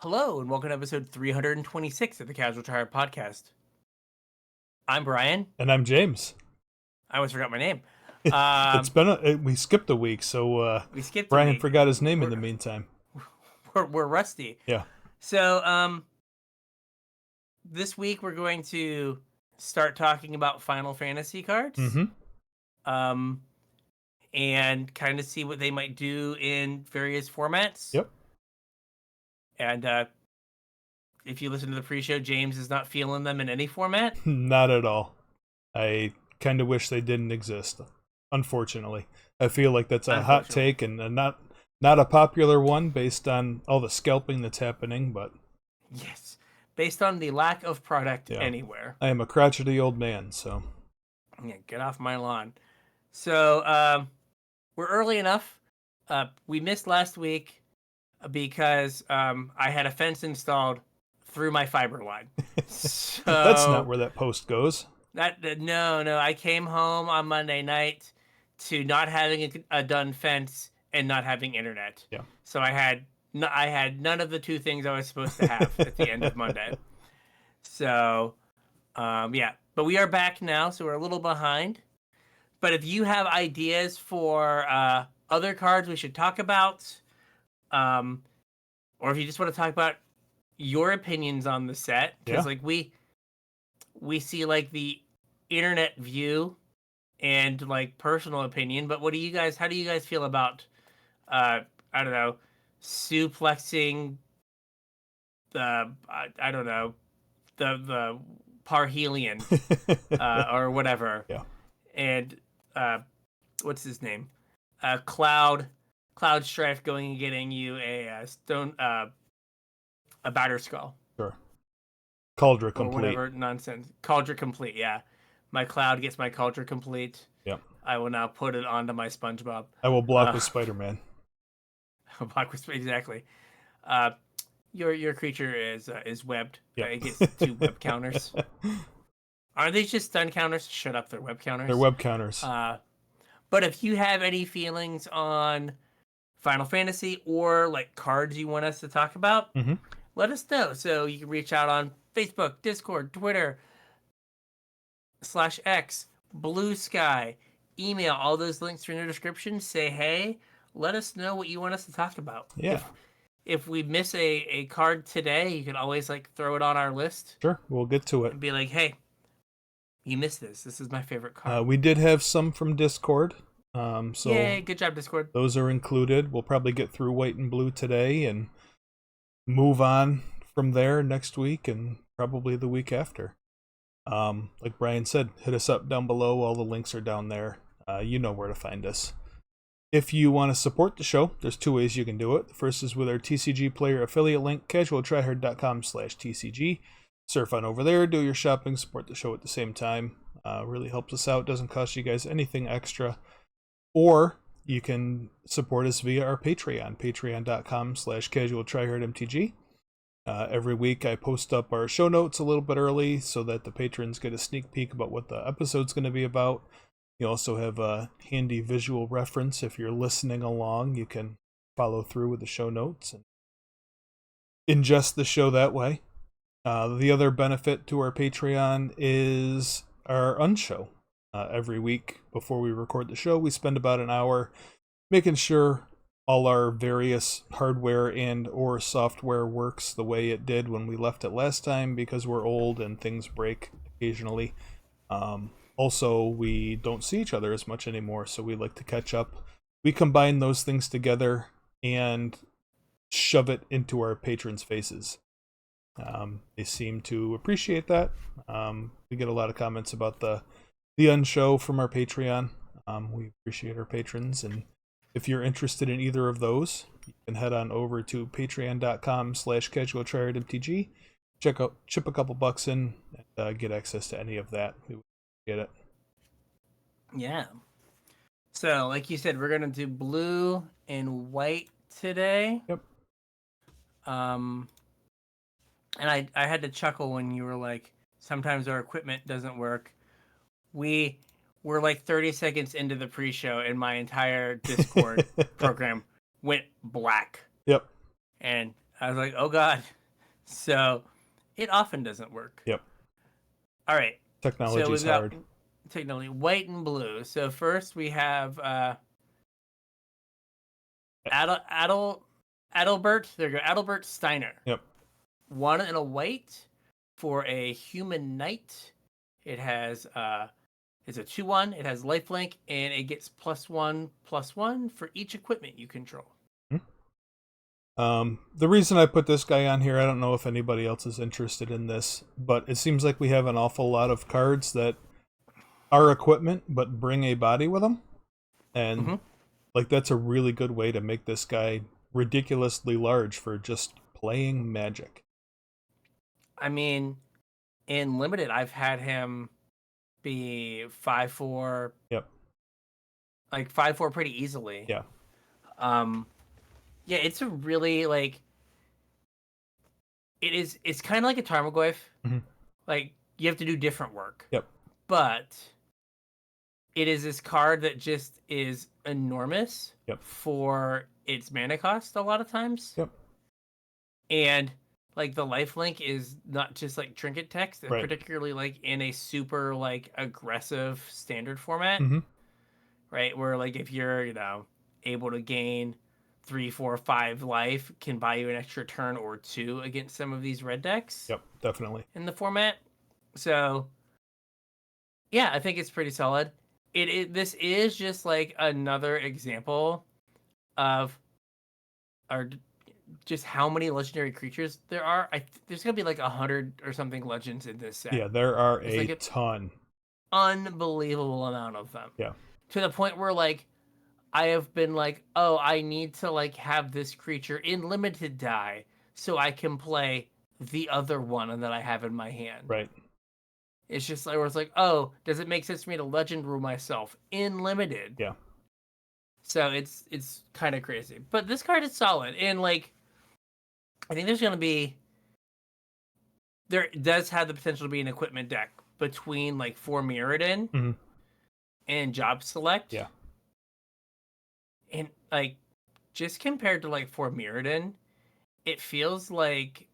Hello, and welcome to episode 326 of the Casual Tryhard podcast. I'm Brian. And I'm James. I almost forgot my name. It's been we skipped a week, so We skipped a Brian week. forgot his name in the meantime. We're rusty. Yeah. So, this week we're going to start talking about Final Fantasy cards. Mm-hmm. And kind of see what they might do in various formats. Yep. And if you listen to the pre-show, James is not feeling them in any format. Not at all. I kind of wish they didn't exist. Unfortunately, I feel like that's a hot take and not a popular one based on all the scalping that's happening. But yes, based on the lack of product anywhere. I am a crotchety old man, so yeah, get off my lawn. So we're early enough. We missed last week because I had a fence installed through my fiber line. So that's not where that post goes. No. I came home on Monday night to not having a done fence and not having internet. Yeah. So I had none of the two things I was supposed to have at the end of Monday. So, yeah. But we are back now, so we're a little behind. But if you have ideas for other cards we should talk about, or if you just want to talk about your opinions on the set, because like we see like the internet view and like personal opinion, but how do you guys feel about I don't know, suplexing the the Parhelion or whatever. Yeah. And what's his name? Cloud Strife going and getting you a stone a batter skull. Sure. Cauldron complete. Or whatever nonsense. Cauldron complete, yeah. My Cloud gets my Cauldron complete. Yep. I will now put it onto my SpongeBob. I will block with Spider-Man. Block with exactly. Your creature is webbed. Yep. It gets 2 web counters. Are they just stun counters? Shut up, they're web counters. They're web counters. But if you have any feelings on Final Fantasy or like cards you want us to talk about, let us know. So you can reach out on Facebook, Discord, Twitter, /X, Blue Sky, email. All those links are in the description. Say hey. Let us know what you want us to talk about. Yeah. If we miss a card today, you can always like throw it on our list. Sure, we'll get to it. And be like, hey, you missed this. This is my favorite card. We did have some from Discord. So yay, good job, Discord. Those are included. We'll probably get through White and Blue today and move on from there next week and probably the week after. Like Brian said, hit us up down below. All the links are down there. You know where to find us. If you want to support the show, there's 2 ways you can do it. The first is with our TCG player affiliate link, CasualTryHard.com/TCG. Surf on over there, do your shopping, support the show at the same time. Really helps us out. Doesn't cost you guys anything extra. Or you can support us via our Patreon, patreon.com/CasualTryHardMTG. Every week I post up our show notes a little bit early so that the patrons get a sneak peek about what the episode's going to be about. You also have a handy visual reference. If you're listening along, you can follow through with the show notes and ingest the show that way. The other benefit to our Patreon is our unshow. Every week before we record the show, we spend about an hour making sure all our various hardware and or software works the way it did when we left it last time, because we're old and things break occasionally. Also, we don't see each other as much anymore, so we like to catch up. We combine those things together and shove it into our patrons' faces. They seem to appreciate that. We get a lot of comments about the unshow from our Patreon. We appreciate our patrons, and if you're interested in either of those, you can head on over to patreon.com/CasualTryHardMTG. Chip a couple bucks in and get access to any of that. We would get it. Yeah. So, like you said, we're gonna do blue and white today. Yep. And I had to chuckle when you were like, sometimes our equipment doesn't work. We're like 30 seconds into the pre-show and my entire Discord program went black. Yep. And I was like, oh god. So it often doesn't work. Yep. All right. So Technology's we've got hard. technically white and blue. So first we have Adalbert. There you go. Adalbert Steiner. Yep. 1 and a white for a human knight. It has it's a 2/1. It has lifelink, and it gets +1/+1 for each equipment you control. The reason I put this guy on here, I don't know if anybody else is interested in this, but it seems like we have an awful lot of cards that are equipment but bring a body with them, and like that's a really good way to make this guy ridiculously large for just playing Magic. I mean, in limited, I've had him be 5/4. Yep. Like 5/4 pretty easily. Yeah. Yeah, it's a really like. It's kind of like a Tarmogoyf. Like you have to do different work. Yep. But it is this card that just is enormous. Yep. For its mana cost a lot of times. Yep. And like the lifelink is not just like trinket text, Right. particularly like in a super like aggressive standard format. Right? Where like if you're, able to gain 3, 4, 5 life, can buy you an extra turn or 2 against some of these red decks. Yep, definitely. In the format. So yeah, I think it's pretty solid. This is just like another example of just how many legendary creatures there are. There's gonna be like 100 or something legends in this set. Yeah, there are It's a like ton. Unbelievable amount of them. Yeah. To the point where like I have been like, oh, I need to like have this creature in limited die so I can play the other one that I have in my hand. Right. It's just like where it's like, oh, does it make sense for me to legend rule myself in limited? Yeah. So it's kind of crazy, but this card is solid, and like I think there does have the potential to be an equipment deck between like For Mirrodin and Job Select. Yeah. And like just compared to like For Mirrodin, it feels like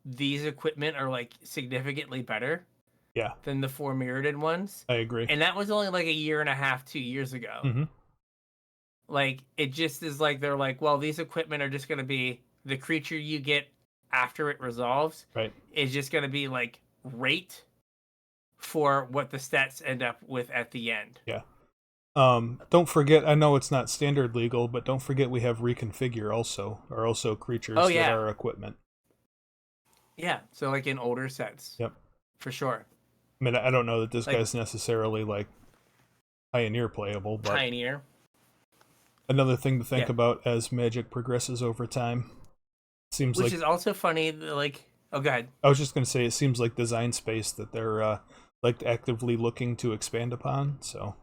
these equipment are like significantly better. Yeah. Than the For Mirrodin ones. I agree. And that was only like 1.5 2 years ago. Like it just is like they're like, well, these equipment are just going to be the creature you get after it resolves. Right. Is just going to be like rate for what the stats end up with at the end. Yeah. Don't forget, I know it's not standard legal, but don't forget we have Reconfigure also creatures that are equipment. Yeah, so like in older sets. Yep. For sure. I mean, I don't know that this guy's necessarily like Pioneer playable, but Pioneer. Another thing to think about as Magic progresses over time. Which is also funny, like, oh, go ahead. I was just going to say, it seems like design space that they're like actively looking to expand upon, so.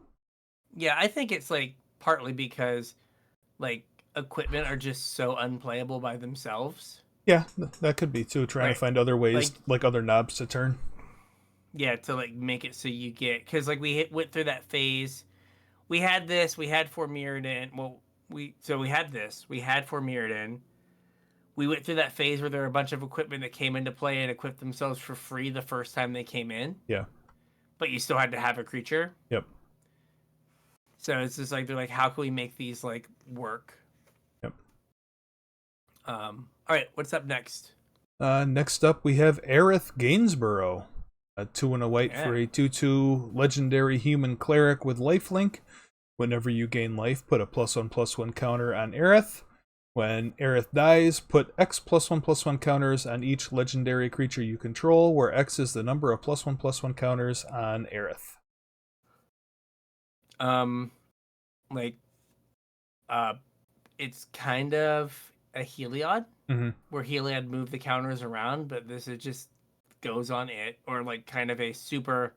Yeah, I think it's like partly because like equipment are just so unplayable by themselves. Yeah, that could be too, trying to find other ways, like other knobs to turn. Yeah, to like make it so you get, because like we went through that phase. We had this, we had For Mirrodin. Well, we had For Mirrodin. We went through that phase where there were a bunch of equipment that came into play and equipped themselves for free the first time they came in. Yeah. But you still had to have a creature. Yep. So it's just like they're like, how can we make these like work? Yep. All right, what's up next? Next up we have Aerith Gainsborough. A 2 and a white for a 2/2 legendary human cleric with lifelink. Whenever you gain life, put a +1/+1 counter on Aerith. When Aerith dies, put X +1/+1 counters on each legendary creature you control, where X is the number of +1/+1 counters on Aerith. It's kind of a Heliod, where Heliod moved the counters around, but this is just goes on it, or like kind of a super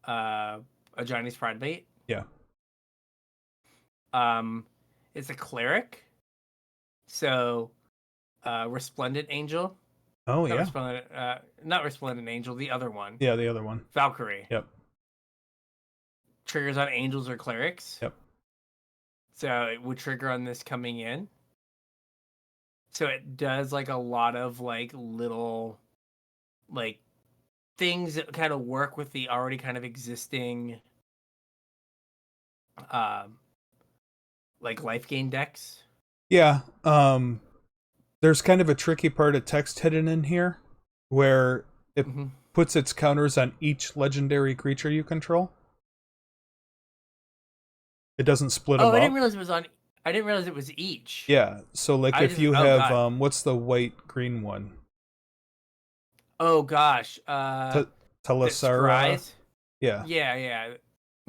a Johnny's Pride bait. Yeah. It's a cleric, so Resplendent Angel. Oh, not Resplendent Angel, the other one. Yeah, the other one. Valkyrie. Yep. Triggers on angels or clerics. Yep. So it would trigger on this coming in. So it does like a lot of like little like things that kind of work with the already kind of existing um like life gain decks. Yeah. There's kind of a tricky part of text hidden in here where it Mm-hmm. puts its counters on each legendary creature you control. It doesn't split Oh, them I didn't up. realize it was on. I didn't realize it was each. Yeah, so like I if just. you Oh have god. what's the white green one? Oh gosh. That Telasara. scries. Yeah. Yeah, yeah.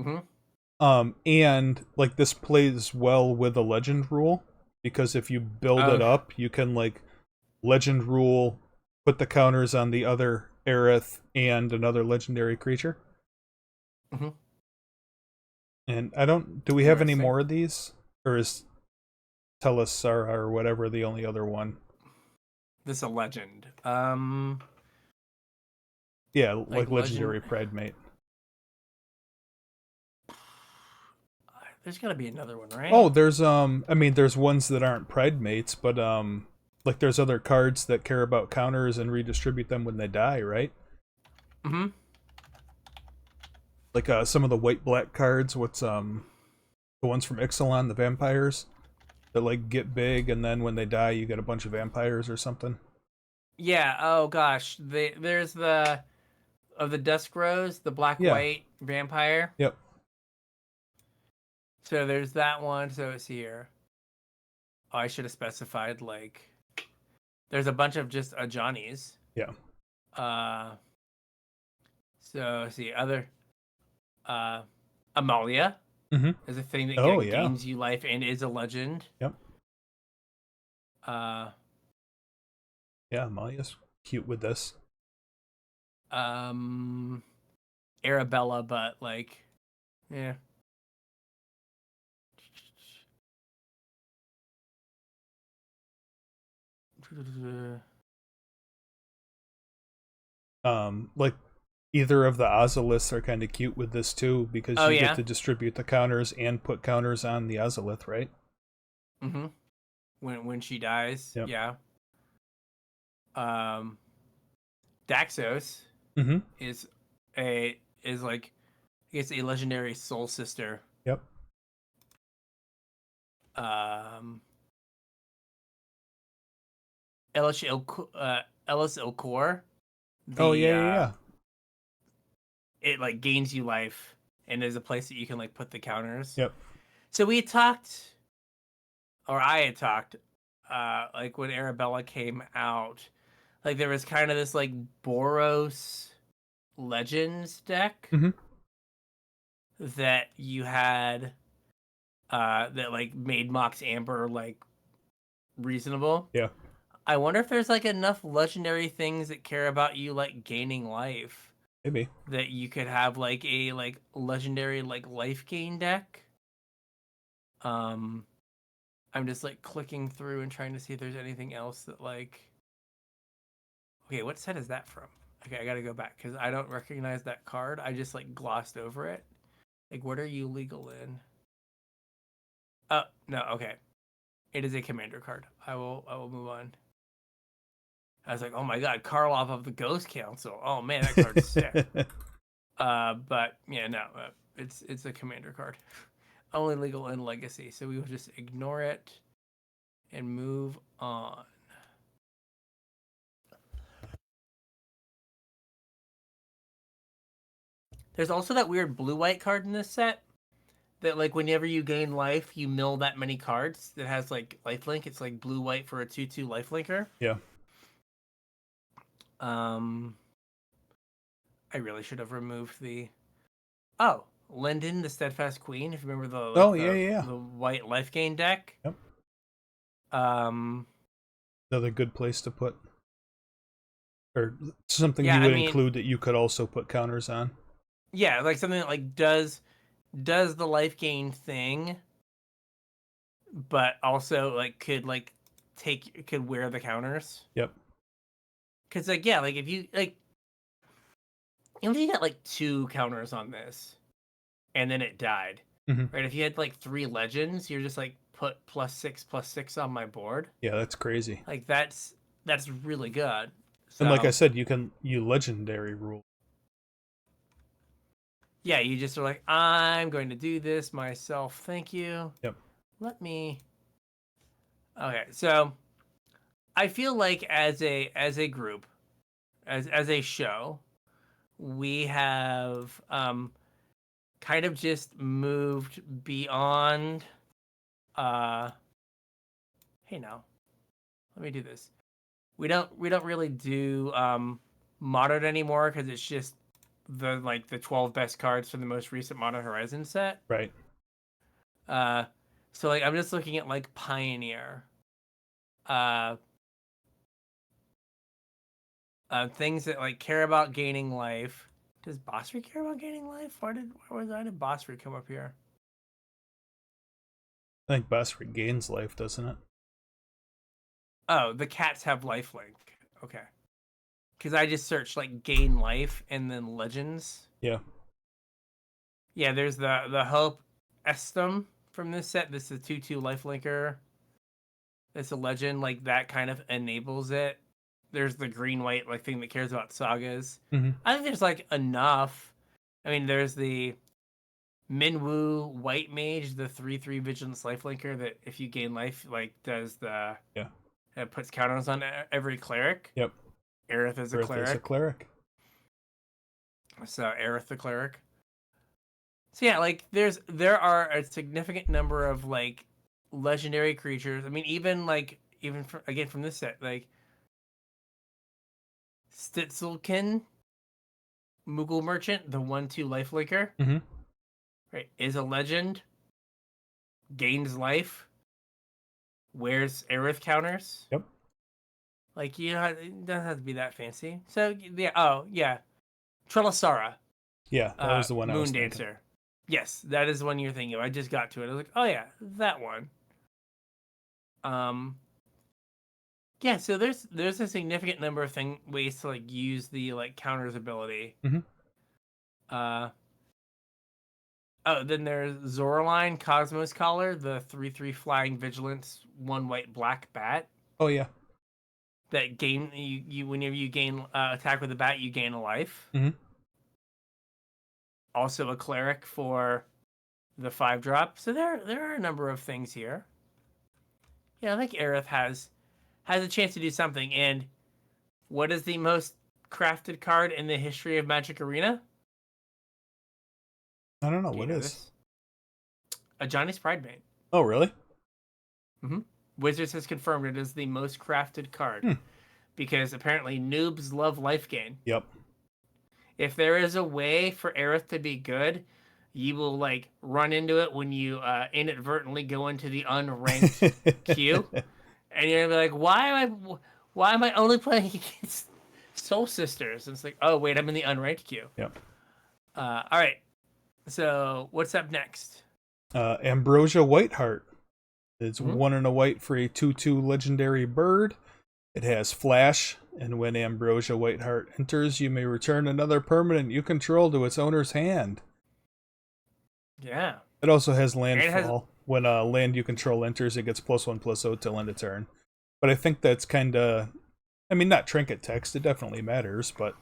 Mm-hmm. And like this plays well with a legend rule because if you build it Oh. up, you can like legend rule, put the counters on the other Aerith and another legendary creature. Mm-hmm. And I don't. Do we have any Interesting. more of these, or is Telasara or whatever the only other one? This is a legend. Yeah, Like like legend. legendary Pride Mate. There's got to be another one, Oh, right? there's I mean there's ones that aren't Pride Mates, but like there's other cards that care about counters and redistribute them when they die, right? Mm-hmm. Like some of the white black cards, what's the ones from Ixalan, the vampires that like get big and then when they die you get a bunch of vampires or something. Yeah. Oh gosh. There's the of the Dusk Rose, the black Yeah. white vampire. Yep. So there's that one. So it's here. Oh, I should have specified like. There's a bunch of just Johnnies. Yeah. Uh. So let's see other. Uh, Amalia Mm-hmm. is a thing that Oh yeah. gains you life and is a legend. Yep. Uh. Yeah, Amalia's cute with this. Um. Arabella, but like, yeah. Like either of the Ozoliths are kind of cute with this too because Oh you get yeah. to distribute the counters and put counters on the Ozolith, right? Mm-hmm. When she dies, Yep. yeah. Um, Daxos Mm-hmm. is like I guess a legendary soul sister. Yep. Um, Ellis Ilcor, Oh the yeah, yeah, yeah. it like gains you life and there's a place that you can like put the counters. Yep. So we talked, or I had talked, like when Arabella came out, like there was kind of this like Boros Legends deck Mm-hmm. that you had, that like made Mox Amber like reasonable. Yeah. I wonder if there's like enough legendary things that care about you like gaining life Maybe. that you could have like a like legendary like life gain deck. Um, I'm just like clicking through and trying to see if there's anything else that like. Okay, what set is that from? Okay, I gotta go back because I don't recognize that card. I just like glossed over it. Like, what are you legal in? Oh no, okay. It is a commander card. I will move on. I was like, oh my god, Karlov of the Ghost Council. Oh man, that card's sick. But yeah, no, it's a commander card. Only legal in Legacy, so we will just ignore it and move on. There's also that weird blue-white card in this set that, like, whenever you gain life, you mill that many cards that has, like, lifelink. It's, like, blue-white for a 2/2 lifelinker. Yeah. I really should have removed the... Oh, Linden, the Steadfast Queen, if you remember the, like, Oh yeah, yeah. the white life gain deck. Yep. Um, Another good place to put, or something yeah, you I would mean, include that you could also put counters on. yeah, like something that, like, does the life gain thing, but also, like, could wear the counters. Yep. Because, like, yeah, like, if you, like, you got, like, 2 counters on this, and then it died, Mm-hmm. right? If you had, like, 3 legends, you're just, like, put +6/+6 on my board. Yeah, that's crazy. Like that's really good. So, And like I said, you legendary rule. yeah, you just are like, I'm going to do this myself. Thank you. Yep. Let me. Okay, so I feel like as a group, as a show, we have kind of just moved beyond. Hey now, let me do this. We don't really do modern anymore because it's just the 12 best cards from the most recent Modern Horizon set. Right. So like I'm just looking at like Pioneer. Uh things that like care about gaining life. Does Bosri care about gaining life? Why did Bosri come up here? I think Boss regains life, doesn't it? Oh, the cats have lifelink. Okay. Because I just searched like gain life and then legends. Yeah. Yeah, there's the Hope Estum from this set. This is a 2/2 lifelinker. It's a legend, like that kind of enables it. There's the green white like thing that cares about sagas. Mm-hmm. I think there's like enough. I mean, there's the Minwu White Mage, the 3/3 Vigilance lifelinker that if you gain life, like does the it puts counters on every cleric. Yep. Aerith is a cleric. Is a cleric. So Aerith the cleric. So yeah, like there are a significant number of like legendary creatures. I mean, even from this set, like Stitzelkin, Moogle Merchant, the 1/2 lifelinker, Mm-hmm. right, is a legend. Gains life. Wears Aerith counters. Yep. Like it doesn't have to be that fancy. So yeah, oh yeah, Trelasara. Yeah, that was the one I was Moon thinking. Dancer. Yes, that is the one you're thinking of. I just got to it. I was like, oh yeah, that one. Yeah, so there's a significant number of ways to like use the like counters ability. Mm-hmm. Oh, then there's Zoraline Cosmos Collar, the 3/3 flying vigilance 1 white black bat. Oh yeah. That gain you whenever you gain attack with a bat, you gain a life. Mm-hmm. Also a cleric for the 5-drop. So there are a number of things here. Yeah, I think Aerith has a chance to do something. And what is the most crafted card in the history of Magic Arena? I don't know. What is this? A Johnny's Pridemate. Oh, really? Mm-hmm. Wizards has confirmed it is the most crafted card because apparently noobs love life gain. Yep. If there is a way for Aerith to be good, you will like run into it when you inadvertently go into the unranked queue, and you're gonna be like, why am I only playing against Soul Sisters? And it's like, oh wait, I'm in the unranked queue. Yep. All right. So what's up next? Ambrosia Whiteheart. It's 1 and a white for a 2/2 legendary bird. It has flash, and when Ambrosia Whiteheart enters, you may return another permanent you control to its owner's hand. Yeah. It also has landfall. When a land you control enters, it gets +1/+0 till end of turn. But I think that's kind of, I mean, not trinket text. It definitely matters, but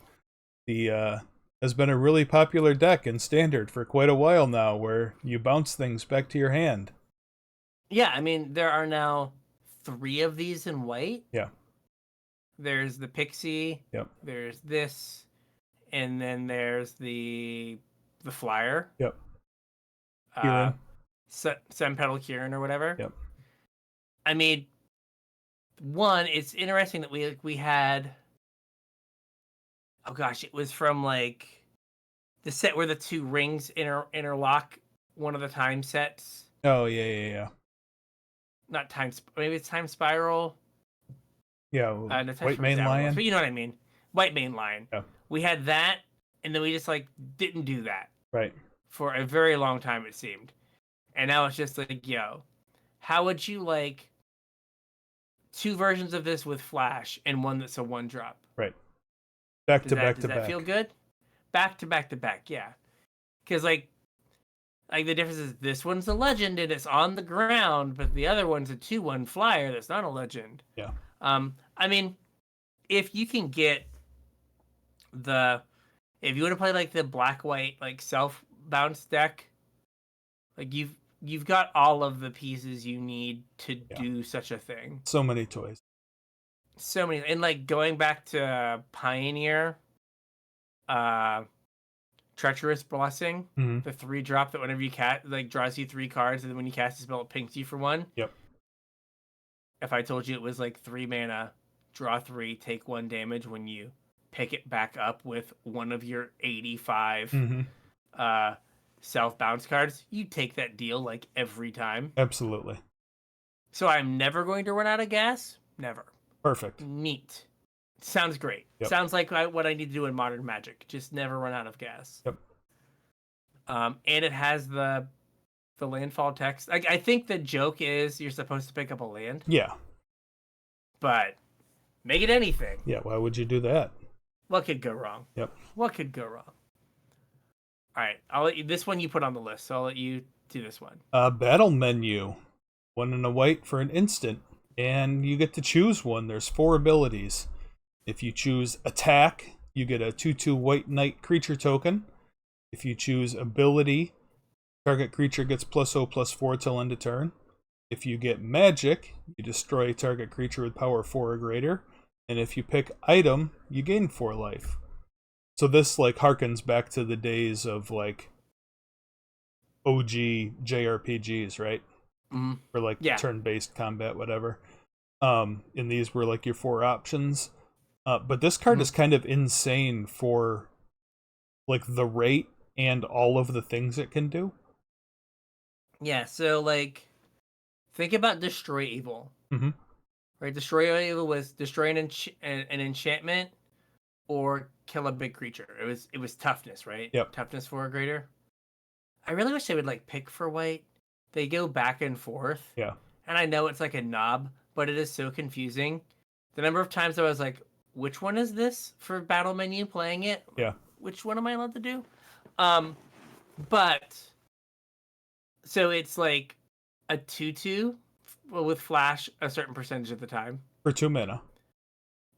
the has been a really popular deck in Standard for quite a while now, where you bounce things back to your hand. Yeah, I mean, there are now 3 of these in white. Yeah. There's the Pixie. Yep. There's this, and then there's the flyer. Yep. Kieran. Sunpetal Kieran or whatever. Yep. I mean, one, it's interesting that we had. Oh gosh, it was from like the set where the 2 rings interlock one of the time sets. Oh yeah. Not time. Maybe it's Time Spiral. Yeah. White Mane Lion. But you know what I mean. White Mane Lion. Yeah. We had that, and then we just like didn't do that. Right. For a very long time, it seemed. And now it's just like, yo, how would you like 2 versions of this with Flash and one that's a 1-drop? Right. Back to back. Does that feel good? Back to back, yeah. Because, like, Like the difference is this one's a legend and it's on the ground, but the other one's a 2/1 flyer that's not a legend. Yeah. I mean, if you can get if you want to play like the black white like self bounce deck, like you've got all of the pieces you need to do such a thing. So many toys. So many, and like going back to Pioneer, Treacherous Blessing, the 3-drop that whenever you cast like draws you 3 cards, and then when you cast a spell, it pinks you for 1. Yep. If I told you it was like 3 mana, draw 3, take 1 damage when you pick it back up with one of your 85 self bounce cards, you take that deal like every time. Absolutely. So I'm never going to run out of gas. Never. Perfect. Neat. Sounds great. Yep. Sounds like what I need to do in Modern Magic. Just never run out of gas. Yep. And it has the landfall text. I think the joke is you're supposed to pick up a land. Yeah. But make it anything. Yeah, why would you do that? What could go wrong? Yep. What could go wrong? All right, I'll let you. This one you put on the list, so I'll let you do this one. Battle menu. 1 and a white for an instant, and you get to choose one. There's 4 abilities. If you choose attack, you get a 2/2 white knight creature token. If you choose ability, target creature gets +0/+4 till end of turn. If you get magic, you destroy target creature with power 4 or greater. And if you pick item, you gain 4 life. So this like harkens back to the days of like OG JRPGs, right? Mm-hmm. Or like turn-based combat, whatever. And these were like your 4 options. But this card is kind of insane for like the rate and all of the things it can do. Yeah, so like think about Destroy Evil. Right, Destroy Evil was destroy an enchantment or kill a big creature. It was toughness, right? Yep. Toughness 4 or greater. I really wish they would like pick for white. They go back and forth. Yeah. And I know it's like a knob, but it is so confusing. The number of times I was like, which one is this for battle menu playing it? Yeah. Which one am I allowed to do? But so it's like a 2/2 with flash a certain percentage of the time. For 2 mana.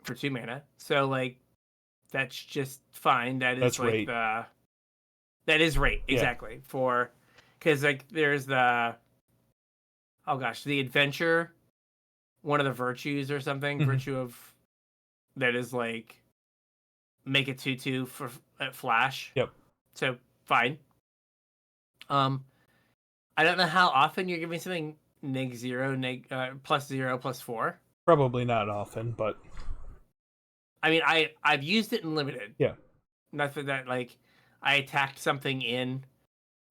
For 2 mana. So like that's just fine. That's like rate. that is rate, exactly. For because like there's the the adventure, one of the virtues or something, virtue of that is like make it 2/2 for at flash. Yep. So fine. I don't know how often you're giving something -0, +0, +4. Probably not often, but I mean, I've used it in limited. Yeah. Nothing that like I attacked something in,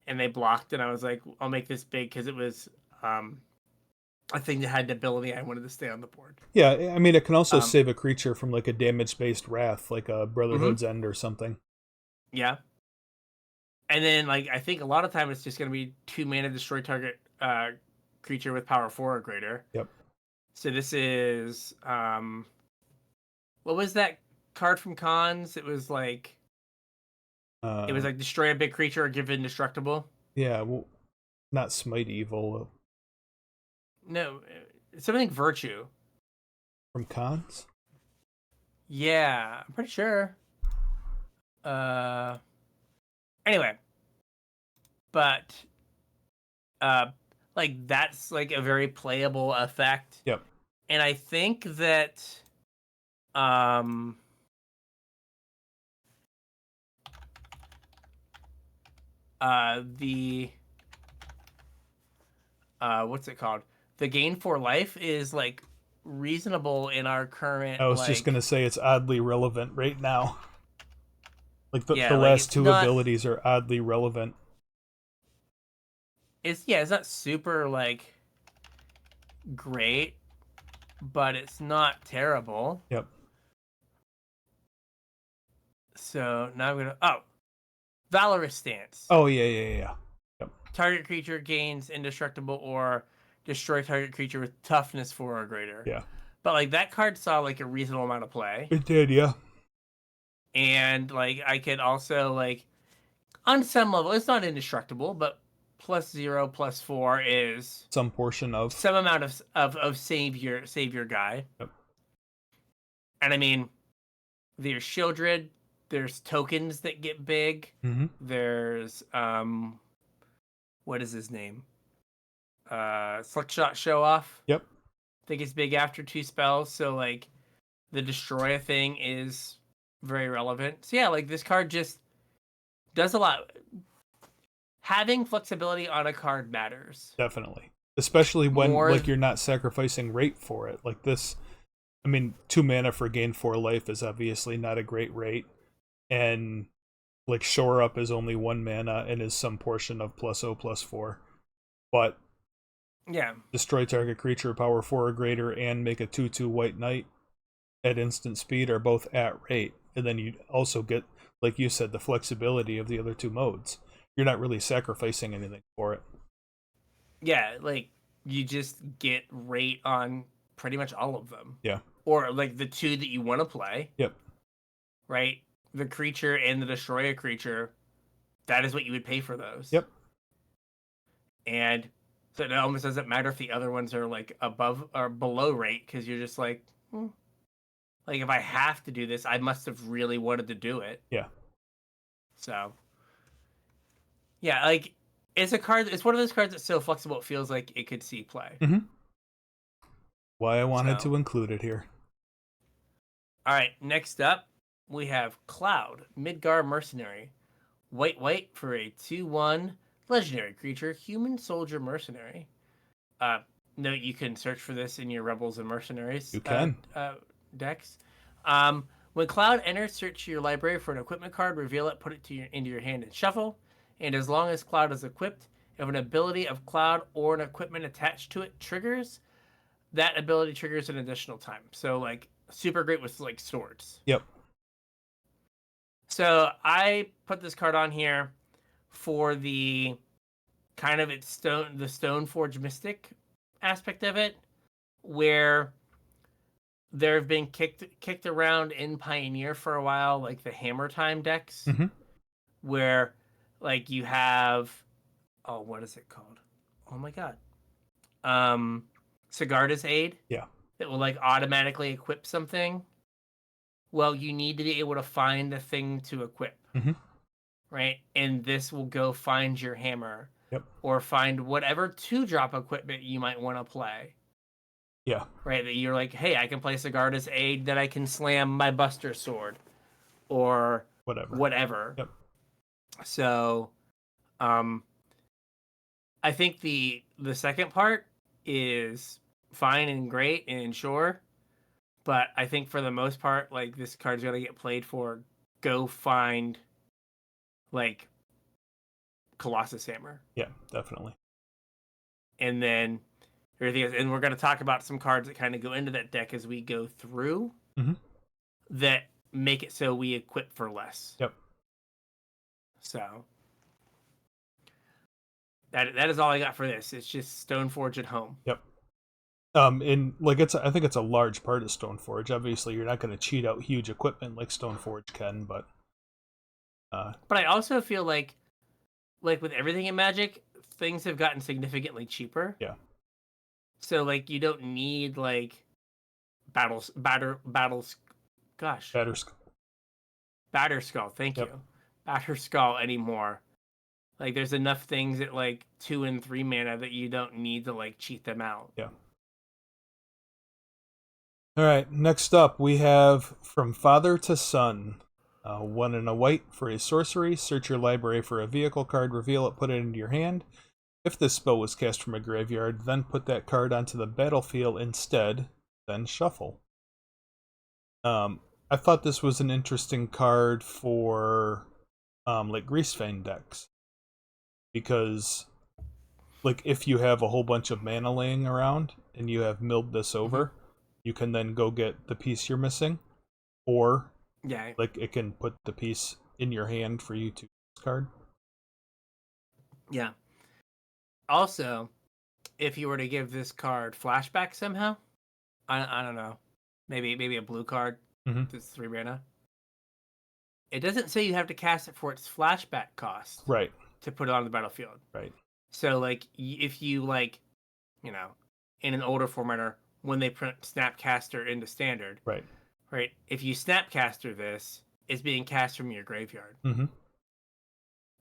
and they blocked, and I was like, I'll make this big because it was a thing that had an ability I wanted to stay on the board. Yeah, I mean, it can also save a creature from like a damage-based wrath, like a Brotherhood's End or something. Yeah. And then, like, I think a lot of time it's just going to be 2 mana destroy target creature with power 4 or greater. Yep. So this is what was that card from Cons? It was like destroy a big creature or give indestructible. Yeah, well, not Smite Evil. No, something Virtue. From Cons? Yeah, I'm pretty sure. Anyway, but like that's like a very playable effect. Yep. And I think that the what's it called? The gain for life is like reasonable in our current. I was just gonna say it's oddly relevant right now. Like the like last 2 abilities are oddly relevant. It's not super like great, but it's not terrible. Yep. So now I'm gonna Valorous Stance. Oh yeah. Yep. Target creature gains indestructible or destroy target creature with toughness 4 or greater. Yeah. But like that card saw like a reasonable amount of play. It did, yeah. And like I could also like on some level it's not indestructible, but plus 0 plus 4 is some portion of some amount of save your guy. Yep. And I mean, there's Shieldred, there's tokens that get big. Mm-hmm. There's what is his name? Slingshot Show Off. Yep. I think it's big after 2 spells, so like the destroy thing is very relevant. So yeah, like this card just does a lot. Having flexibility on a card matters. Definitely. Especially when More you're not sacrificing rate for it. Like this, I mean, 2 mana for gain 4 life is obviously not a great rate. And like Shore Up is only 1 mana and is some portion of +0/+4. But yeah. destroy target creature, power 4 or greater, and make a 2/2 white knight at instant speed are both at rate. And then you also get, like you said, the flexibility of the other 2 modes. You're not really sacrificing anything for it. Yeah, like you just get rate on pretty much all of them. Yeah. Or like the 2 that you want to play. Yep. Right? The creature and the destroy a creature, that is what you would pay for those. Yep. And so it almost doesn't matter if the other ones are like above or below rate, because you're just like, like if I have to do this, I must have really wanted to do it. Yeah. So yeah, like it's a card. It's one of those cards that's so flexible it feels like it could see play. Mm-hmm. Why I wanted to include it here. All right, next up we have Cloud, Midgar Mercenary, white for a 2/1 legendary creature, human soldier mercenary. No, you can search for this in your Rebels and Mercenaries. You can decks. When Cloud enters, search your library for an equipment card, reveal it, put it into your hand, and shuffle. And as long as Cloud is equipped, if an ability of Cloud or an equipment attached to it triggers, that ability triggers an additional time. So like super great with like swords. Yep. So I put this card on here for the kind of the Stoneforge Mystic aspect of it, where there have been kicked around in Pioneer for a while, like the Hammer Time decks, where like you have, what is it called? Oh my god, Sigarda's Aid. Yeah. That will like automatically equip something. Well, you need to be able to find the thing to equip, right? And this will go find your hammer, or find whatever 2-drop equipment you might want to play. Yeah. Right, that you're like, hey, I can play Sigarda's Aid, that I can slam my Buster Sword, or whatever. Yep. So, I think the second part is fine and great and sure, but I think for the most part, like this card's gonna get played for go find like Colossus Hammer. Yeah, definitely. And then everything else, and we're gonna talk about some cards that kind of go into that deck as we go through that make it so we equip for less. Yep. So that is all I got for this. It's just Stoneforge at home. Yep. And like I think it's a large part of Stoneforge. Obviously, you're not going to cheat out huge equipment like Stoneforge can, but I also feel like with everything in Magic, things have gotten significantly cheaper. Yeah. So like you don't need like Batterskull. Thank you. Batterskull anymore. Like there's enough things at like 2 and 3 mana that you don't need to like cheat them out. Yeah. All right, next up we have From Father to Son. 1 and a white for a sorcery. Search your library for a vehicle card, reveal it, put it into your hand. If this spell was cast from a graveyard, then put that card onto the battlefield instead, then shuffle. I thought this was an interesting card for like Greasefang decks. Because like if you have a whole bunch of mana laying around and you have milled this over, you can then go get the piece you're missing, or like it can put the piece in your hand for you to discard. Yeah. Also, if you were to give this card flashback somehow, I don't know, maybe a blue card that's 3 mana. It doesn't say you have to cast it for its flashback cost, right, to put it on the battlefield. Right. So like if you like, you know, in an older formatter when they print Snapcaster into standard, Right. right? If you Snapcaster this, it's being cast from your graveyard. Mm-hmm.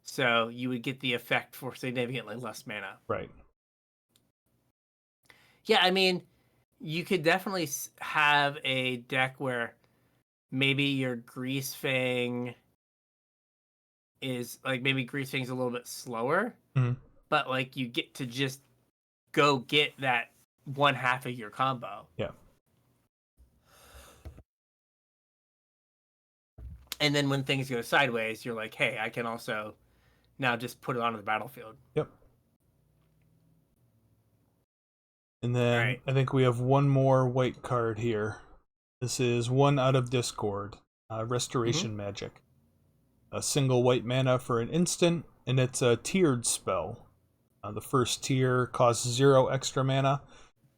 So you would get the effect for significantly less mana. Right. Yeah, I mean, you could definitely have a deck where maybe your Grease Fang is like maybe Grease Fang's a little bit slower, Mm-hmm. but like you get to just go get that one half of your combo. Yeah. And then when things go sideways, you're like, hey, I can also now just put it onto the battlefield. Yep. And then Right. I think we have one more white card here. This is one out of Discord. Restoration Magic. A single white mana for an instant, and it's a tiered spell. The first tier costs 0 extra mana,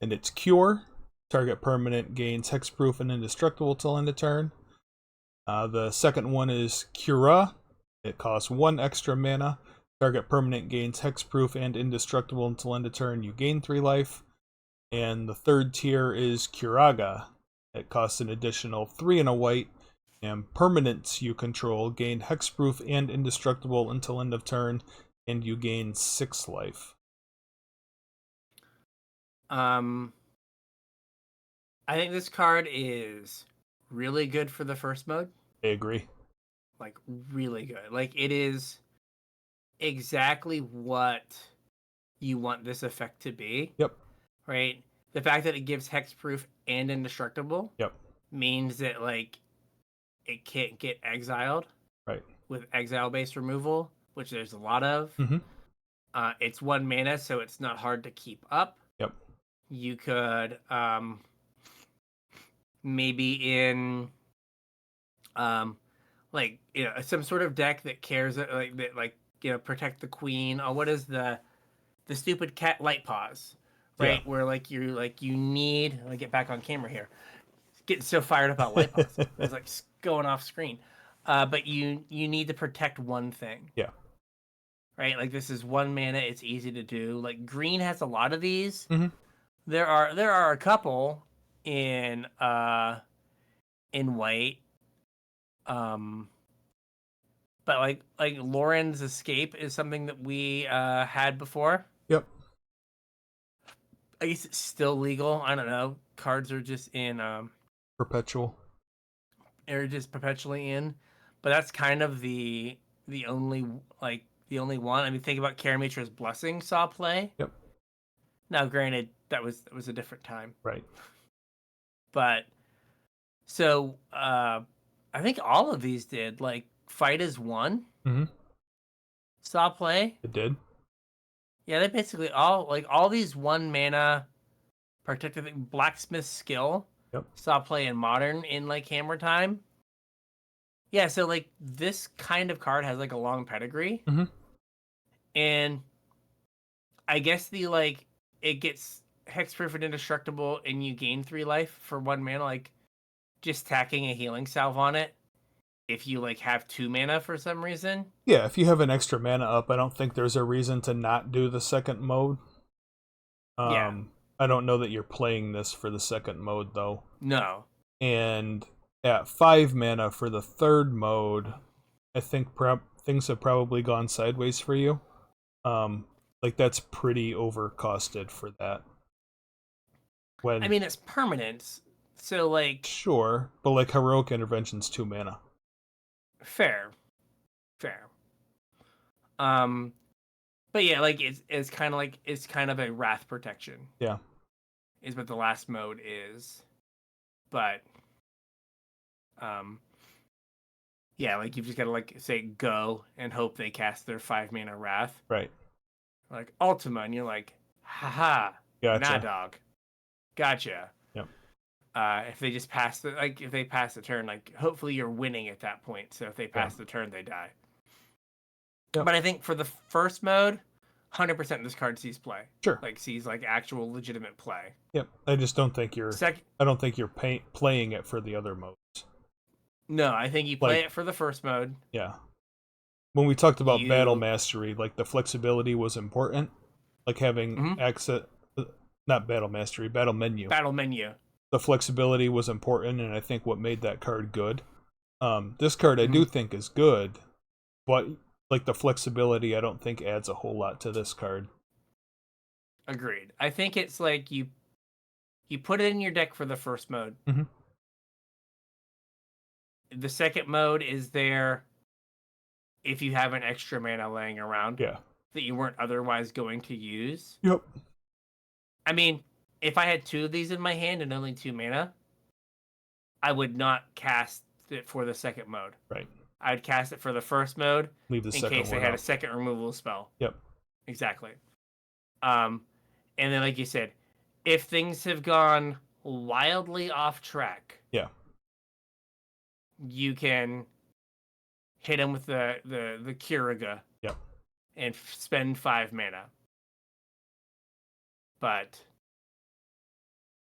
and it's Cure. Target permanent gains hexproof and indestructible till end of turn. The second one is Cura. It costs 1 extra mana. Target permanent gains hexproof and indestructible until end of turn. You gain 3 life. And the third tier is Curaga. It costs an additional 3 and a white. And permanents you control gain hexproof and indestructible until end of turn, and you gain 6 life. I think this card is really good for the first mode. I agree. Like really good. Like it is exactly what you want this effect to be. Yep. Right? The fact that it gives hexproof and indestructible Yep. means that like it can't get exiled. Right. With exile-based removal, which there's a lot of. Mm-hmm. It's 1 mana, so it's not hard to keep up. Yep. You could maybe in like some sort of deck that cares that protect the queen. Oh, what is the stupid cat light paws, right? Yeah. Where like you need. Let me get back on camera here. Getting so fired about light paws. It's like going off screen. But you need to protect one thing. Yeah. Right? Like this is 1 mana, it's easy to do. Like green has a lot of these. Mm-hmm. There are a couple in white. But like Lauren's Escape is something that we had before. Yep. I guess it's still legal. I don't know. Cards are just in Perpetual. They're just perpetually in. But that's kind of the only one. I mean, think about Karamitra's Blessing saw play. Yep. Now, granted, that was a different time. Right. But so I think all of these did. Like Fight is 1. Mm-hmm. Saw play. It did. Yeah, they basically all these 1 mana protective Blacksmith Skill. Yep. Saw play in Modern in like Hammer Time. Yeah, so like this kind of card has like a long pedigree. Mm-hmm. And I guess it gets hexproof and indestructible and you gain 3 life for 1 mana, like just tacking a healing salve on it if you like have 2 mana for some reason. Yeah, if you have an extra mana up, I don't think there's a reason to not do the second mode. Yeah. I don't know that you're playing this for the second mode though. No. And at 5 mana for the third mode, I think things have probably gone sideways for you. Like that's pretty overcosted for that. I mean, it's permanent, so like sure, but like Heroic Intervention's 2 mana. Fair. But yeah, like it's kind of a wrath protection. Yeah. Is what the last mode is. But yeah, like you've just gotta like say go and hope they cast their 5 mana wrath. Right. Like Ultima, and you're like, haha, Gotcha. nah dog. Gotcha. Yep. If they just pass if they pass the turn, like hopefully you're winning at that point. So if they pass the turn, they die. Yep. But I think for the first mode, 100% this card sees play. Sure. Like sees like actual legitimate play. Yep. I just don't think you're. I don't think you're playing it for the other modes. No, I think you play it for the first mode. Yeah. When we talked about battle mastery, like the flexibility was important. like having access, not battle mastery, battle menu. Battle menu. The flexibility was important, and I think what made that card good. This card I do think is good, but like the flexibility, I don't think adds a whole lot to this card. Agreed. I think it's like you put it in your deck for the first mode. The second mode is there if you have an extra mana laying around that you weren't otherwise going to use. Yep. I mean, if I had 2 of these in my hand and only 2 mana, I would not cast it for the second mode. Right. I'd cast it for the first mode Leave the in second case I had a second removal spell. Yep. Exactly. And then, like you said, if things have gone wildly off track, you can hit him with the Kiriga. Yep. And spend 5 mana. But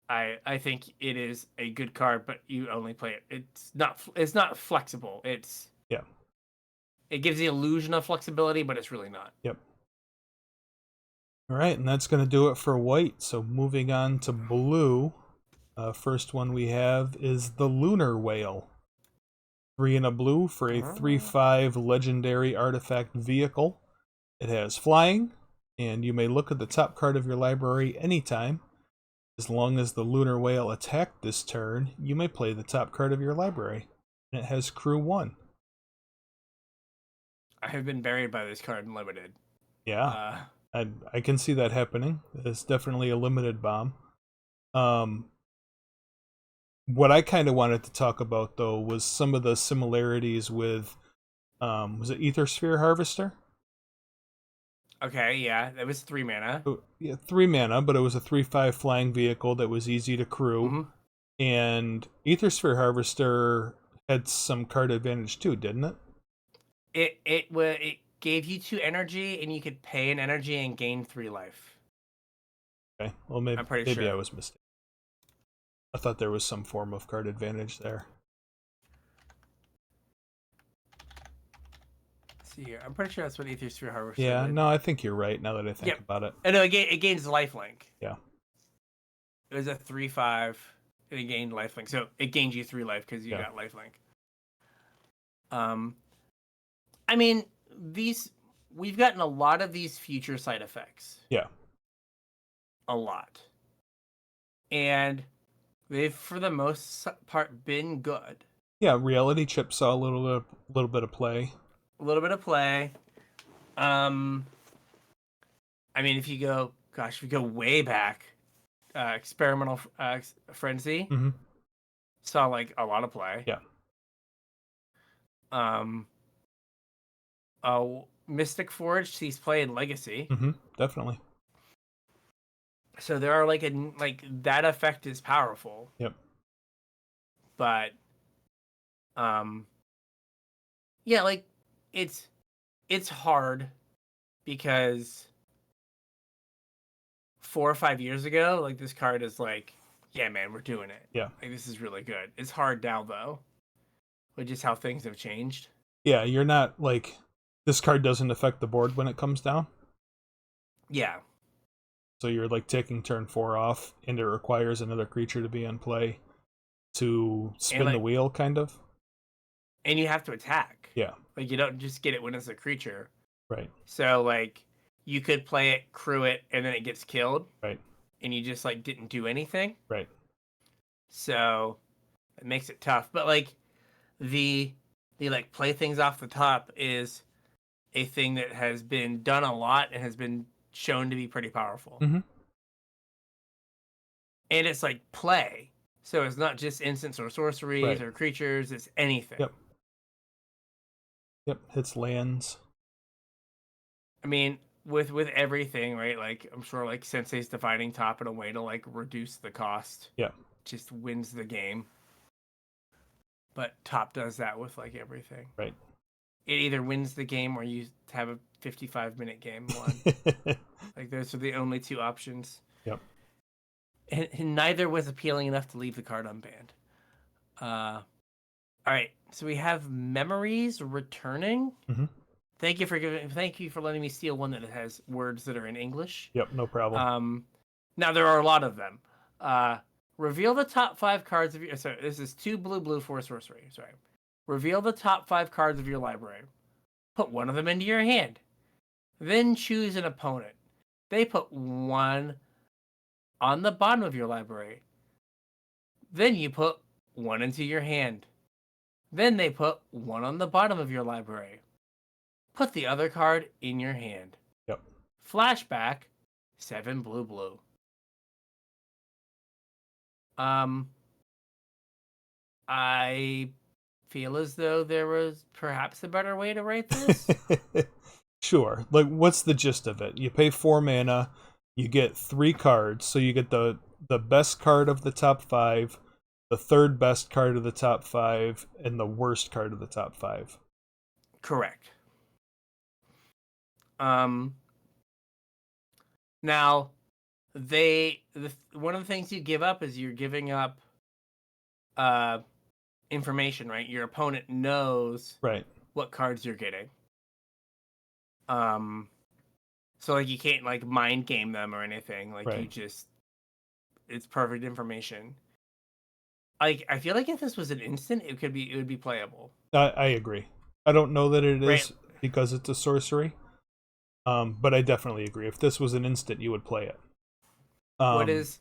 I think it is a good card, but you only play it. It's not flexible. It gives the illusion of flexibility, but it's really not. Yep. All right, and that's going to do it for white. So moving on to blue, first one we have is the Lunar Whale. 3 and a blue for a 3/5 legendary artifact vehicle. It has flying, and you may look at the top card of your library anytime. As long as the Lunar Whale attacked this turn, you may play the top card of your library. And it has crew 1. I have been buried by this card in limited. Yeah, I can see that happening. It's definitely a limited bomb. What I kind of wanted to talk about, though, was some of the similarities with, was it Ether Sphere Harvester? Okay, yeah, that was 3 mana. Yeah, 3 mana, but it was a 3/5 flying vehicle that was easy to crew. And Ether Sphere Harvester had some card advantage too, didn't it? It gave you 2 energy, and you could pay an energy and gain 3 life. Okay, well maybe sure. I was mistaken. I thought there was some form of card advantage there. See here. I'm pretty sure that's what Ether Sphere Harvester Yeah, did. no, I think you're right now that I think about it. Oh, no, it gains lifelink. Yeah. It was a 3/5, and it gained lifelink. So it gained you 3 life because you got lifelink. I mean, we've gotten a lot of these future side effects. Yeah. A lot. And they've, for the most part, been good. Yeah, Reality Chip saw a little bit of play. A little bit of play. I mean, if you go way back, Experimental Frenzy saw like a lot of play. Yeah. Mystic Forge sees play in Legacy. Definitely. So there are like that effect is powerful. Yep. But, yeah, like it's hard because 4 or 5 years ago, like this card is like, yeah, man, we're doing it. Yeah. Like this is really good. It's hard now though, which is how things have changed. Yeah, you're not like, this card doesn't affect the board when it comes down. Yeah. So you're like taking turn 4 off, and it requires another creature to be in play to spin the wheel, kind of. And you have to attack. Yeah. Like you don't just get it when it's a creature. Right. So like you could play it, crew it, and then it gets killed. Right. And you just like didn't do anything. Right. So it makes it tough. But like the like play things off the top is a thing that has been done a lot and has been shown to be pretty powerful. And it's like play. So it's not just instants or sorceries or creatures, it's anything. Yep, hits lands. I mean, with everything, right? Like I'm sure like Sensei's Dividing Top in a way to like reduce the cost. Yeah. Just wins the game. But Top does that with like everything. Right. It either wins the game or you have a 55-minute game one. Like those are the only 2 options. Yep. And neither was appealing enough to leave the card unbanned. All right, so we have Memories returning. Thank you for letting me steal one that has words that are in English. Yep, no problem. Now there are a lot of them. Reveal the top 5 cards of your. So this is 2 blue for sorcery. Sorry. Reveal the top 5 cards of your library. Put one of them into your hand. Then choose an opponent. They put one on the bottom of your library. Then you put one into your hand. Then they put one on the bottom of your library. Put the other card in your hand. Yep. Flashback, 7 blue. I feel as though there was perhaps a better way to write this. Sure. Like, what's the gist of it? You pay 4 mana, you get 3 cards, so you get the best card of the top 5, the third best card of the top 5, and the worst card of the top 5. Correct. Now, one of the things you give up is you're giving up information, right? Your opponent knows right what cards you're getting. So like you can't like mind game them or anything. Like right. you just, it's perfect information. Like I feel like if this was an instant, it would be playable. I agree. I don't know that it is right. because it's a sorcery. But I definitely agree. If this was an instant, you would play it. What is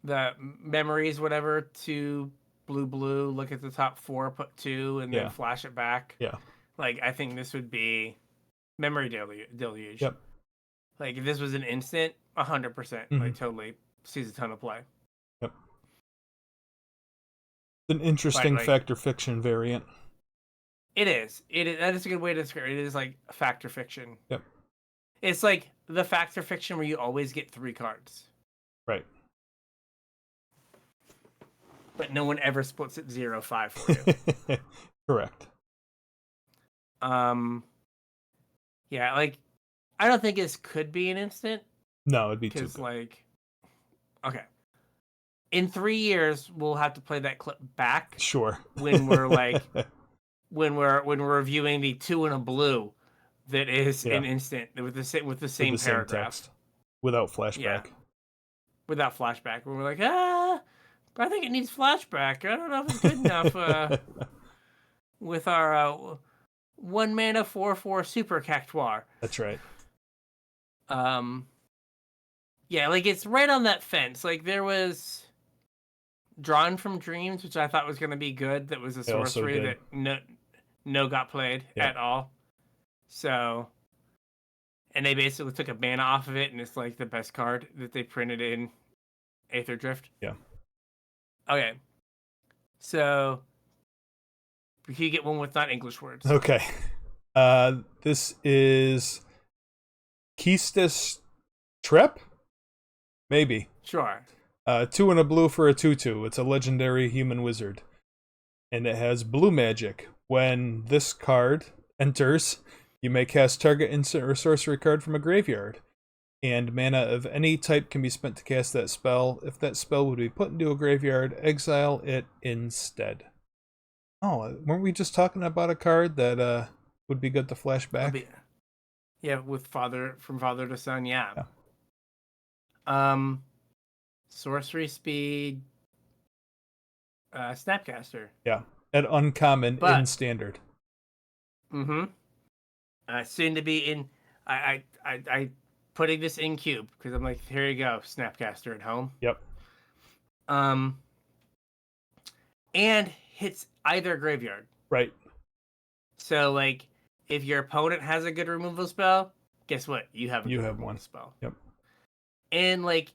the memories? Whatever 2 blue. Look at the top 4, put 2, and then flash it back. Yeah. Like I think this would be memory deluge. Yep. Like if this was an instant, 100%, like totally sees a ton of play. Yep. It's an interesting fact or fiction variant. It is. That is a good way to describe it. It is like fact or fiction. Yep. It's like the fact or fiction where you always get 3 cards. Right. But no one ever splits it 0-5 for you. Correct. Yeah, like I don't think this could be an instant. No, it'd be too good. Like, okay, in 3 years we'll have to play that clip back. Sure. When we're like, when we're reviewing the 2 and a blue, that is an instant with the same paragraph, text, without flashback. Yeah. Without flashback, where we're like, but I think it needs flashback. I don't know if it's good enough with our 1 mana 4/4 super cactuar. That's right. Yeah, like it's right on that fence. Like there was Drawn from Dreams, which I thought was going to be good. That was a sorcery that no got played at all. So, and they basically took a mana off of it, and it's like the best card that they printed in Aether Drift. Yeah. Okay. So, can you get one with not English words? Okay. This is Keistis Trep? Maybe. Sure. 2 and a blue for a 2/2. It's a legendary human wizard. And it has blue magic. When this card enters, you may cast target instant or sorcery card from a graveyard. And mana of any type can be spent to cast that spell. If that spell would be put into a graveyard, exile it instead. Oh, weren't we just talking about a card that would be good to flash back? Yeah, with from father to son, yeah. Sorcery speed, Snapcaster. Yeah, at uncommon in standard. Soon to be in. I putting this in cube because I'm like, here you go, Snapcaster at home. Yep. And hits either graveyard. Right. So like, if your opponent has a good removal spell, guess what? You have one spell. Yep. And like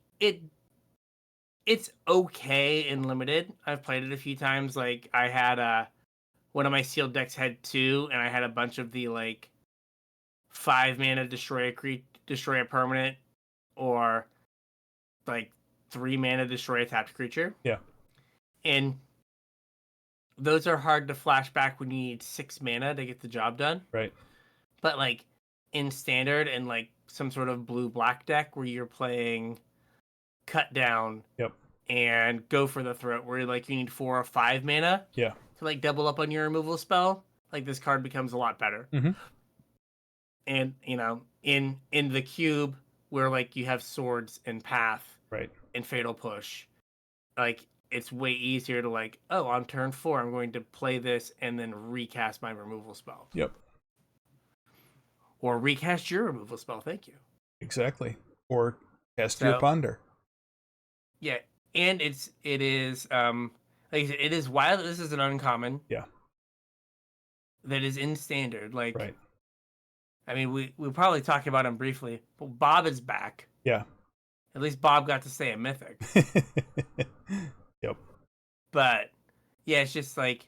it's okay in limited. I've played it a few times. Like I had one of my sealed decks had 2, and I had a bunch of the like 5 mana destroy a permanent, or like 3 mana destroy a tapped creature. Yeah. And those are hard to flash back when you need 6 mana to get the job done. Right. But like in standard and like some sort of blue-black deck where you're playing cut down and go for the throat, where like you need 4 or 5 mana to like double up on your removal spell, like this card becomes a lot better. and in the cube where like you have swords and path Right. and fatal push, like it's way easier to like, oh, on turn 4 I'm going to play this and then recast my removal spell. Yep. Or recast your removal spell. Thank you. Exactly. Or cast your ponder. Yeah, and it is like I said, it is wild that this is an uncommon. Yeah. That is in standard. Like, right. I mean, we probably talked about him briefly, but Bob is back. Yeah. At least Bob got to stay a mythic. Yep. But yeah, it's just like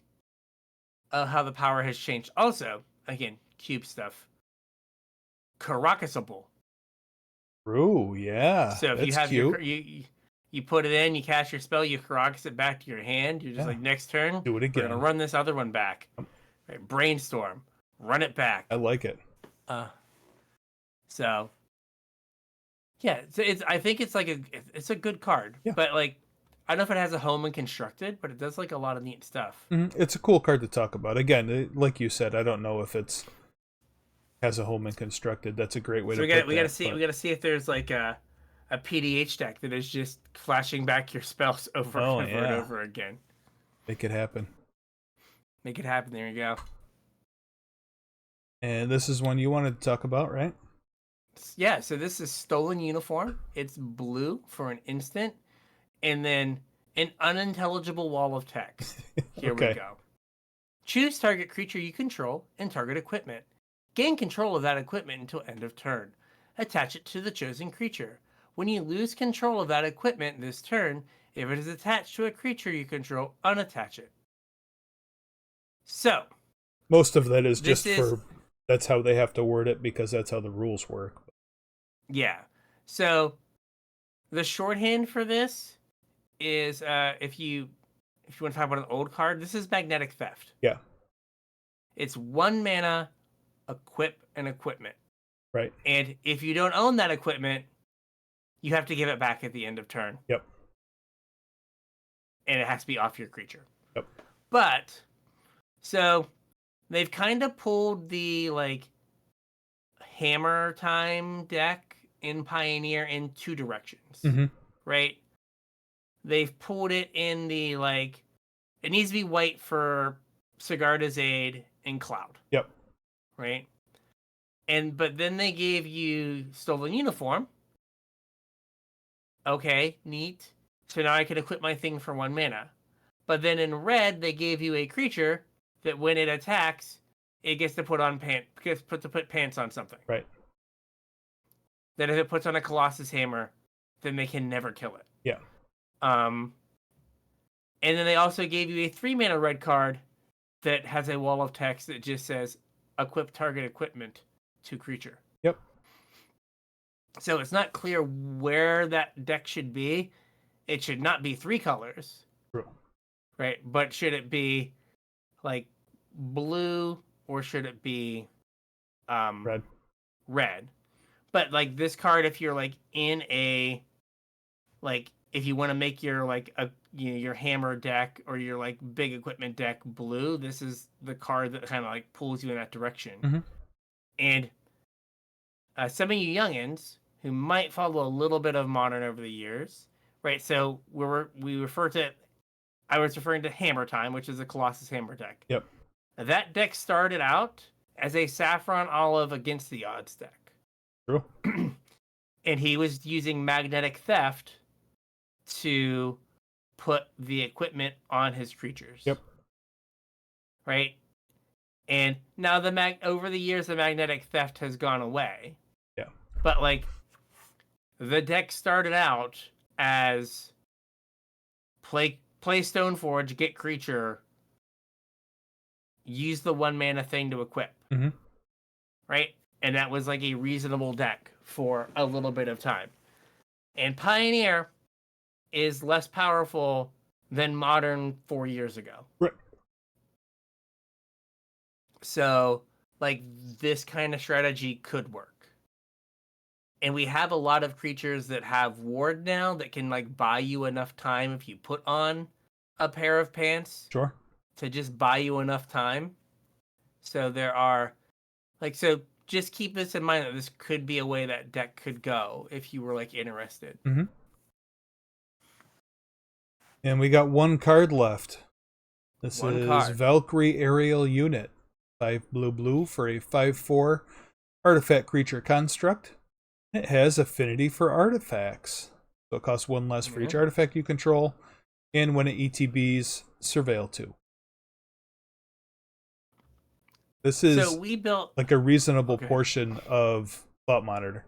how the power has changed. Also, again, cube stuff. Karakasable. Ooh, yeah. So if that's you have cute. you put it in, you cast your spell, you Karakas it back to your hand. You're just like, next turn, do it again. We're gonna run this other one back. Right, brainstorm, run it back. I like it. So yeah, I think it's like it's a good card. Yeah. But like, I don't know if it has a home in constructed, but it does like a lot of neat stuff. Mm-hmm. It's a cool card to talk about. Again, like you said, I don't know if it's has a home in constructed. That's a great way to. We gotta see if there's like a PDH deck that is just flashing back your spells over and over again. Make it happen. Make it happen. There you go. And this is one you wanted to talk about, right? Yeah, so this is Stolen Uniform. It's blue for an instant, and then an unintelligible wall of text. Here we go. Choose target creature you control and target equipment. Gain control of that equipment until end of turn. Attach it to the chosen creature. When you lose control of that equipment this turn, if it is attached to a creature you control, unattach it. So, most of that is just for that's how they have to word it because that's how the rules work. Yeah. So, the shorthand for this is if you want to talk about an old card, this is Magnetic Theft. Yeah. It's 1 mana, equip an equipment. Right. And if you don't own that equipment, you have to give it back at the end of turn. Yep. And it has to be off your creature. Yep. But so they've kind of pulled the like Hammer Time deck in Pioneer in 2 directions. Mm-hmm. Right? They've pulled it in the like it needs to be white for Sigarda's Aid and Cloud. Yep. Right? But then they gave you Stolen Uniform. Okay, neat. So now I can equip my thing for 1 mana. But then in red, they gave you a creature that when it attacks, it gets to put pants on something. Right. That if it puts on a Colossus Hammer, then they can never kill it. Yeah. And then they also gave you a 3 mana red card that has a wall of text that just says equip target equipment to creature. Yep. So it's not clear where that deck should be. It should not be 3 colors. True. Right? But should it be like blue or should it be red? Red. But like this card, if you're like in a like if you want to make your like your hammer deck or your like big equipment deck blue, this is the card that kind of like pulls you in that direction. Mm-hmm. And some of you youngins who might follow a little bit of Modern over the years, right? So we refer to I was referring to Hammer Time, which is a Colossus Hammer deck. Yep. Now, that deck started out as a Saffron Olive Against the Odds deck. True. And he was using Magnetic Theft to put the equipment on his creatures. Yep. Right? And now over the years, the Magnetic Theft has gone away. Yeah. But like, the deck started out as play Stoneforge, get creature, use the 1 mana thing to equip. Mm-hmm. Right? And that was like a reasonable deck for a little bit of time. And Pioneer is less powerful than Modern 4 years ago. Right. So, like, this kind of strategy could work. And we have a lot of creatures that have Ward now that can, like, buy you enough time if you put on a pair of pants. Sure. To just buy you enough time. So there are, like, so just keep this in mind that this could be a way that deck could go if you were like interested. Mm-hmm. And we got one card left. This is Valkyrie Aerial Unit. 5 blue for a 5/4 artifact creature construct. It has affinity for artifacts. So it costs 1 less for each artifact you control. And when it ETBs, Surveil 2. This is so we built like a reasonable portion of Thought Monitor.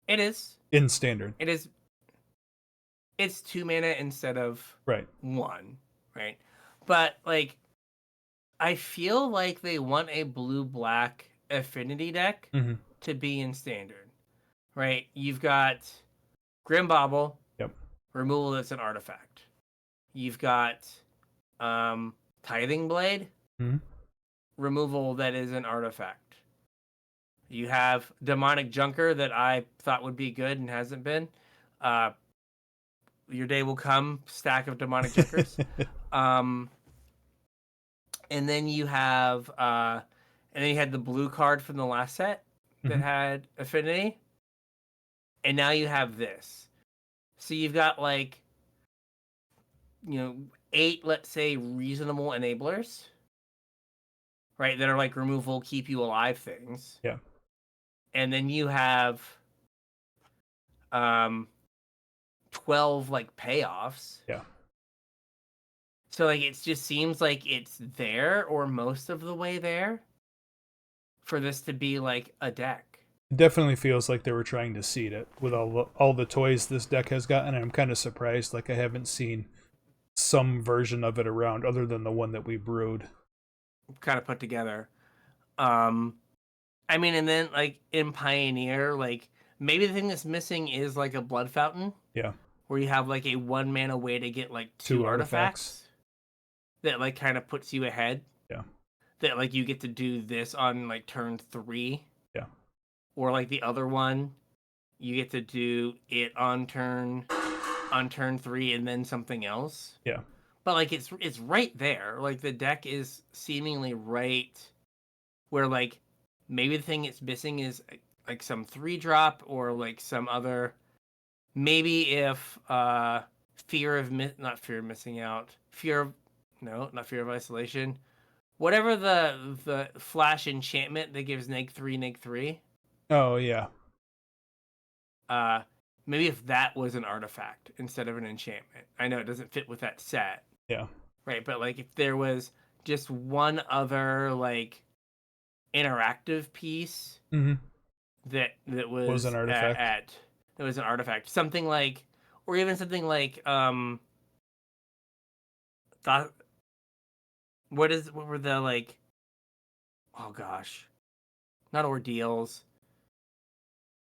It is. In Standard. It is. It's 2 mana instead of 1, right? But like, I feel like they want a blue-black affinity deck to be in Standard, right? You've got Grim Bauble, removal that's an artifact. You've got Tithing Blade, removal that is an artifact. You have Demonic Junker that I thought would be good and hasn't been. Your day will come, stack of Demonic Junkers. And then you have the blue card from the last set that had affinity. And now you have this. So you've got like, 8, let's say, reasonable enablers, right? That are like removal, keep you alive things. Yeah. And then you have 12 like payoffs. Yeah. So like it just seems like it's there or most of the way there for this to be like a deck. It definitely feels like they were trying to seed it with all the toys this deck has gotten. I'm kind of surprised like I haven't seen some version of it around other than the one that we brewed. Kind of put together. I mean, and then like in Pioneer, like maybe the thing that's missing is like a Blood Fountain. Yeah. Where you have like a 1 mana way to get like 2 artifacts. That like kind of puts you ahead. Yeah. That like you get to do this on like turn 3. Yeah. Or like the other one, you get to do it on turn 3 and then something else. Yeah. But like it's right there. Like the deck is seemingly right where like maybe the thing it's missing is like some 3-drop or like some other. Maybe if fear of isolation, whatever the flash enchantment that gives -3/-3. Oh yeah. Maybe if that was an artifact instead of an enchantment. I know it doesn't fit with that set. Yeah. Right, but like if there was just one other like interactive piece that was an artifact. It was an artifact. Something like, or even something like, what were the like, oh gosh, not ordeals.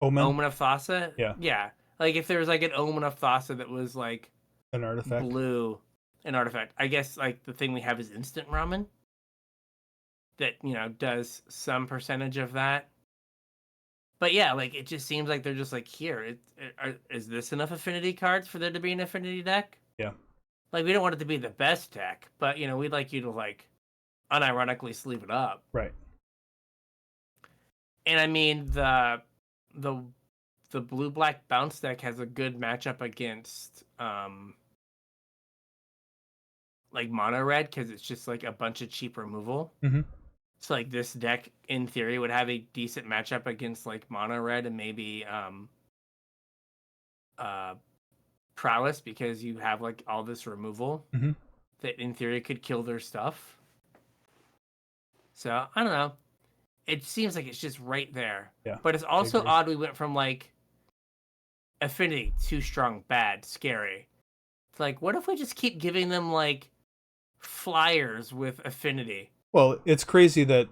Omen of Thassa? Yeah. Yeah. Like if there was like an Omen of Thassa that was like an artifact. Blue, an artifact. I guess like the thing we have is Instant Ramen. That, does some percentage of that. But yeah, like it just seems like they're just like, here, is this enough affinity cards for there to be an affinity deck? Yeah. Like we don't want it to be the best deck, but we'd like you to like unironically sleeve it up. Right. And I mean the blue-black bounce deck has a good matchup against like mono red because it's just like a bunch of cheap removal. So like this deck in theory would have a decent matchup against like mono red and maybe prowess because you have like all this removal that in theory could kill their stuff. So I don't know. It seems like it's just right there. Yeah. But it's also odd we went from like affinity, too strong, bad, scary. It's like, what if we just keep giving them like flyers with affinity? Well, it's crazy that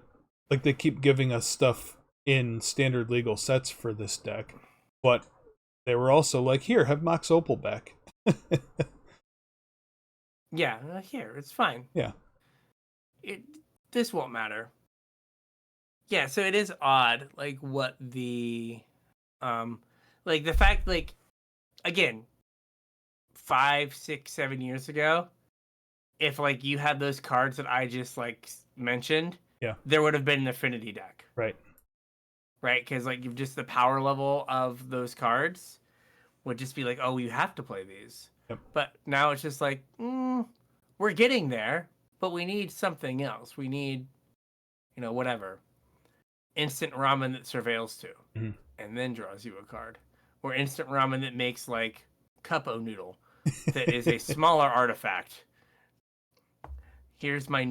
like they keep giving us stuff in standard legal sets for this deck, but they were also like, here, have Mox Opal back. Yeah, here, it's fine. Yeah. This won't matter. Yeah, so it is odd, like what the like the fact, like, again, 5, 6, 7 years ago, if like you had those cards that I just like mentioned, there would have been an affinity deck. Right. Right? Because like you've just the power level of those cards would just be like, oh, you have to play these. Yep. But now it's just like, we're getting there, but we need something else. We need, whatever. Instant ramen that surveils to, and then draws you a card. Or instant ramen that makes like cup o' noodle that is a smaller artifact. Here's my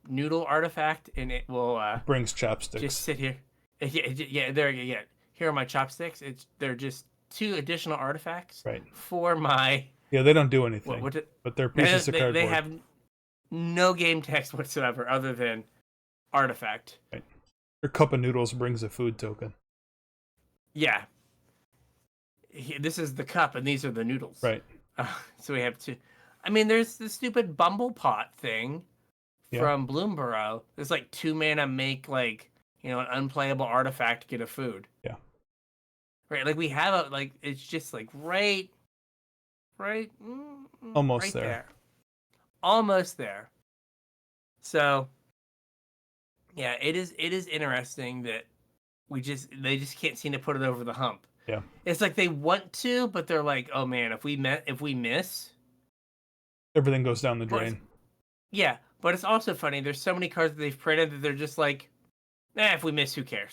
noodle artifact, and it will brings chopsticks. Just sit here. Yeah, there you go. Here are my chopsticks. They're just 2 additional artifacts for my. Yeah, they don't do anything, but they're pieces of cardboard. They have no game text whatsoever other than artifact. Right. Your cup of noodles brings a food token. Yeah. This is the cup, and these are the noodles. Right. So we have 2. I mean, there's the stupid Bumble Pot thing from Bloomborough. There's like 2 mana make like an unplayable artifact get a food. Yeah. Right. Like we have it's just like right. Almost right there. Almost there. So. Yeah, it is interesting that they just can't seem to put it over the hump. Yeah. It's like they want to, but they're like, oh man, if we miss, everything goes down the drain. Yeah, but it's also funny. There's so many cards that they've printed that they're just like, if we miss, who cares?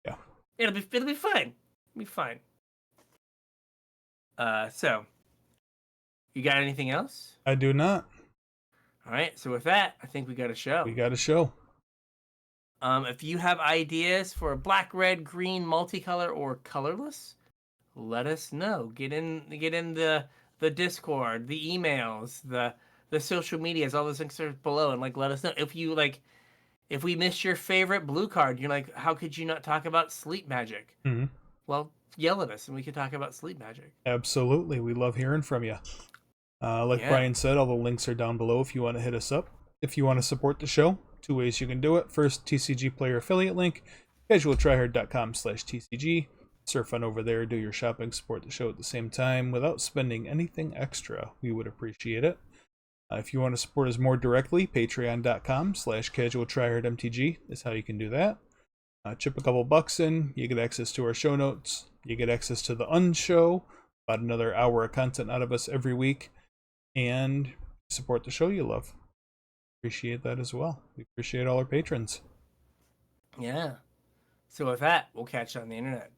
Yeah. It'll be fine. It'll be fine. So you got anything else? I do not. All right, so with that, I think we got a show. If you have ideas for black, red, green, multicolor, or colorless, let us know. Get in the Discord, the emails, the social medias, all those things are below, and let us know if we missed your favorite blue card. You're like, how could you not talk about sleep magic? Mm-hmm. Well, yell at us, and we can talk about sleep magic. Absolutely, we love hearing from you. Brian said, all the links are down below if you want to hit us up. If you want to support the show, 2 ways you can do it. First, TCG player affiliate link, CasualTryHard.com/TCG. Surf on over there, do your shopping, support the show at the same time without spending anything extra. We would appreciate it. If you want to support us more directly, Patreon.com/CasualTryHardMTG is how you can do that. Chip a couple bucks in, you get access to our show notes. You get access to the Unshow, about another hour of content out of us every week. And support the show you love. Appreciate that as well. We appreciate all our patrons. Yeah. So with that, we'll catch you on the internet.